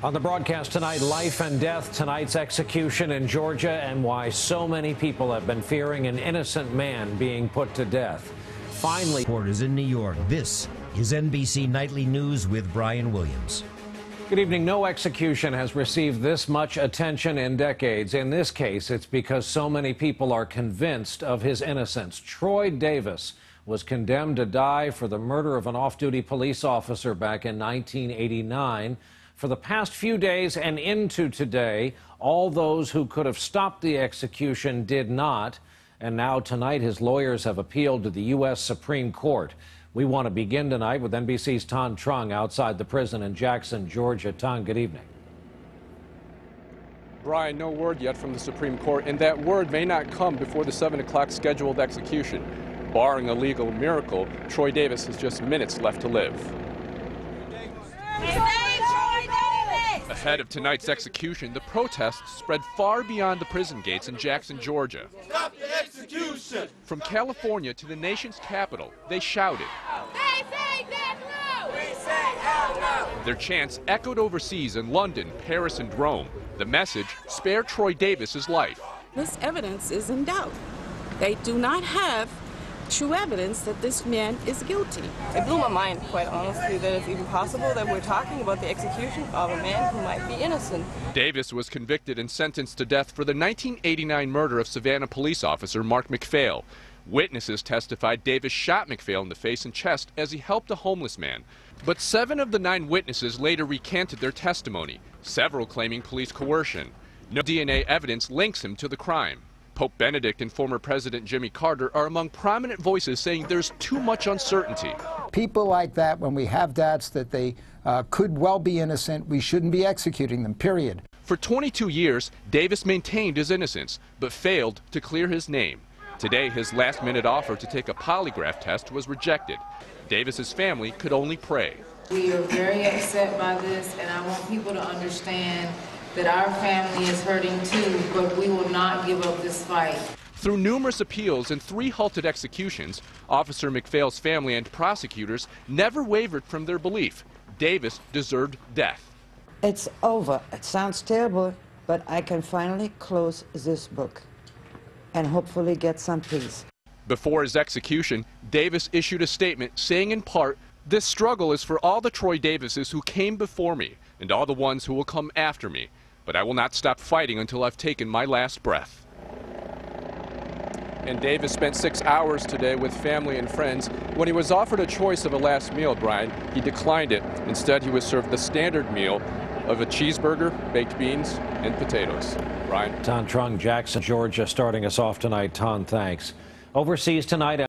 On the broadcast tonight, life and death, tonight's execution in Georgia, and why so many people have been fearing an innocent man being put to death. Finally, reporters in New York. This is NBC Nightly News with Brian Williams. Good evening. No execution has received this much attention in decades. In this case, it's because so many people are convinced of his innocence. Troy Davis was condemned to die for the murder of an off-duty police officer back in 1989. For the past few days and into today, all those who could have stopped the execution did not. And now tonight, his lawyers have appealed to the U.S. Supreme Court. We want to begin tonight with NBC's Tan Trung outside the prison in Jackson, Georgia. Tan, good evening. Brian, no word yet from the Supreme Court, and that word may not come before the 7 o'clock scheduled execution. Barring a legal miracle, Troy Davis has just minutes left to live. Ahead of tonight's execution, the protests spread far beyond the prison gates in Jackson, Georgia. Stop the execution! From California to the nation's capital, they shouted. They say death no! We say hell no! Their chants echoed overseas in London, Paris, and Rome. The message, spare Troy Davis's life. This evidence is in doubt. They do not have true evidence that this man is guilty. It blew my mind, quite honestly, that it's even possible that we're talking about the execution of a man who might be innocent. Davis was convicted and sentenced to death for the 1989 murder of Savannah police officer Mark McPhail. Witnesses testified Davis shot McPhail in the face and chest as he helped a homeless man. But 7 of the 9 witnesses later recanted their testimony, several claiming police coercion. No DNA evidence links him to the crime. Pope Benedict and former President Jimmy Carter are among prominent voices saying there's too much uncertainty. People like that, when we have doubts that they could well be innocent, we shouldn't be executing them, period. For 22 years, Davis maintained his innocence, but failed to clear his name. Today, his last-minute offer to take a polygraph test was rejected. Davis's family could only pray. We are very upset by this, and I want people to understand that our family is hurting too, but we will not give up this fight. Through numerous appeals and 3 halted executions, Officer McPhail's family and prosecutors never wavered from their belief Davis deserved death. It's over. It sounds terrible, but I can finally close this book and hopefully get some peace. Before his execution, Davis issued a statement saying in part, "This struggle is for all the Troy Davises who came before me and all the ones who will come after me. But I will not stop fighting until I've taken my last breath." And Davis spent 6 hours today with family and friends. When he was offered a choice of a last meal, Brian, he declined it. Instead, he was served the standard meal of a cheeseburger, baked beans, and potatoes. Brian. Tan Trung, Jackson, Georgia, starting us off tonight. Tan, thanks. Overseas tonight.